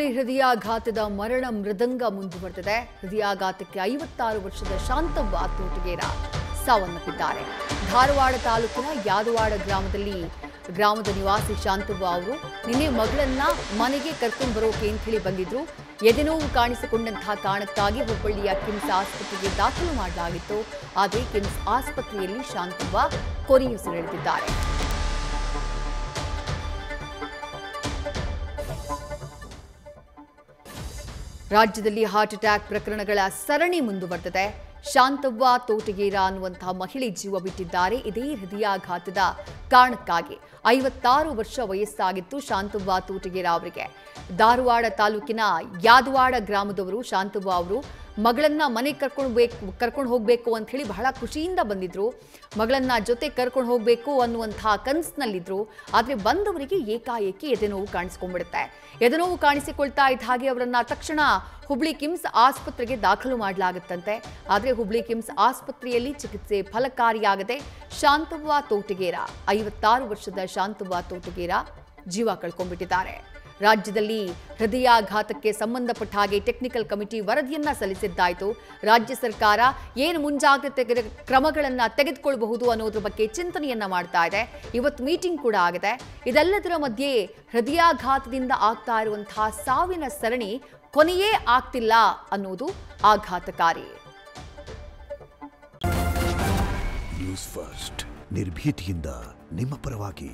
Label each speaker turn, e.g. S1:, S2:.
S1: ಹೃದಯಾಘಾತದ ಮರಣ ಮೃದಂಗ ಮುಂದುವರೆದಿದೆ. ಹೃದಯಾಘಾತಕ್ಕೆ 56 ವರ್ಷದ ಶಾಂತವ್ವ ತೋಟಗೇರ ಸಾವನ್ನಪ್ಪಿದ್ದಾರೆ. ಧಾರವಾಡ ತಾಲೂಕಿನ ಯಾದವಾಡ ಗ್ರಾಮದ ನಿವಾಸಿ ಶಾಂತವ್ವ ಅವರು ನಿನ್ನೆ ಮಗಳನ್ನ ಮನೆಗೆ ಕರ್ಕೊಂಡು ಬರೋಕೆ ಅಂತ ಹೇಳಿ ಬಂದಿದ್ರು. ಎದೆನೋವು ಕಾಣಿಸಿಕೊಂಡಂತಹ ಕಾರಣಕ್ಕಾಗಿ ಹುಬ್ಬಳ್ಳಿಯ ಕಿಮ್ಸ್ ಆಸ್ಪತ್ರೆಗೆ ದಾಖಲು ಮಾಡಲಾಗಿತ್ತು. ಆದರೆ ಕಿಮ್ಸ್ ಆಸ್ಪತ್ರೆಯಲ್ಲಿ ಶಾಂತವ್ವ ಕೊನೆಯುಸಿರೆಳೆದಿದ್ದಾರೆ. ರಾಜ್ಯದಲ್ಲಿ ಹಾರ್ಟ್ ಅಟ್ಯಾಕ್ ಪ್ರಕರಣಗಳ ಸರಣಿ ಮುಂದುವರೆದಿದೆ. ಶಾಂತವ್ವ ತೋಟಗೇರ ಅನ್ನುವಂತಹ ಮಹಿಳೆ ಜೀವ ಬಿಟ್ಟಿದ್ದಾರೆ. ಇದೇ ಹೃದಯಾಘಾತದ ಕಾರಣಕ್ಕಾಗಿ 56 ವರ್ಷ ವಯಸ್ಸಾಗಿತ್ತು ಶಾಂತವ್ವ ತೋಟಗೇರ ಅವರಿಗೆ. ಧಾರವಾಡ ತಾಲೂಕಿನ ಯಾದವಾಡ ಗ್ರಾಮದವರು ಶಾಂತವ್ವ ಅವರು ಮಗಳನ್ನ ಮನೆಗೆ ಕರ್ಕೊಂಡು ಹೋಗಬೇಕು ಅಂತ ಹೇಳಿ ಬಹಳ ಖುಷಿಯಿಂದ ಬಂದಿದ್ರು. ಮಗಳನ್ನ ಜೊತೆ ಕರ್ಕೊಂಡು ಹೋಗಬೇಕು ಅನ್ನುವಂತಹ ಕನಸಿನಲ್ಲಿದ್ರು. ಆದರೆ ಬಂದವರಿಗೆ ಏಕಾಏಕಿ ಎದೆನೋವು ಕಾಣಿಸಿಕೊಂಡ್ಬಿಡುತ್ತೆ. ಎದೆನೋವು ಕಾಣಿಸಿಕೊಳ್ತಾ ಇದ್ದ ಹಾಗೆ ಅವರನ್ನ ತಕ್ಷಣ ಹುಬ್ಳಿ ಕಿಮ್ಸ್ ಆಸ್ಪತ್ರೆಗೆ ದಾಖಲು ಮಾಡಲಾಗುತ್ತಂತೆ. ಆದರೆ ಹುಬ್ಳಿ ಕಿಮ್ಸ್ ಆಸ್ಪತ್ರೆಯಲ್ಲಿ ಚಿಕಿತ್ಸೆ ಫಲಕಾರಿಯಾಗದೆ ಶಾಂತವ್ವ ತೋಟಗೇರ 56 ವರ್ಷದ ಶಾಂತವ್ವ ತೋಟಗೇರ ಜೀವ ಕಳ್ಕೊಂಡ್ಬಿಟ್ಟಿದ್ದಾರೆ. ರಾಜ್ಯದಲ್ಲಿ ಹೃದಯಾಘಾತಕ್ಕೆ ಸಂಬಂಧಪಟ್ಟ ಹಾಗೆ ಟೆಕ್ನಿಕಲ್ ಕಮಿಟಿ ವರದಿಯನ್ನ ಸಲ್ಲಿಸಿದ್ದಾಯಿತು. ರಾಜ್ಯ ಸರ್ಕಾರ ಏನು ಮುಂಜಾಗ್ರತೆ ಕ್ರಮಗಳನ್ನು ತೆಗೆದುಕೊಳ್ಳಬಹುದು ಅನ್ನೋದ್ರ ಬಗ್ಗೆ ಚಿಂತನೆಯನ್ನ ಮಾಡ್ತಾ ಇದೆ. ಇವತ್ತು ಮೀಟಿಂಗ್ ಕೂಡ ಆಗಿದೆ. ಇದೆಲ್ಲದರ ಮಧ್ಯೆ ಹೃದಯಾಘಾತದಿಂದ ಆಗ್ತಾ ಇರುವಂತಹ ಸಾವಿನ ಸರಣಿ ಕೊನೆಯೇ ಆಗ್ತಿಲ್ಲ ಅನ್ನೋದು ಆಘಾತಕಾರಿ.
S2: ನ್ಯೂಸ್ ಫಸ್ಟ್ ನಿರ್ಭೀತಿಯಿಂದ ನಿಮ್ಮ ಪರವಾಗಿ.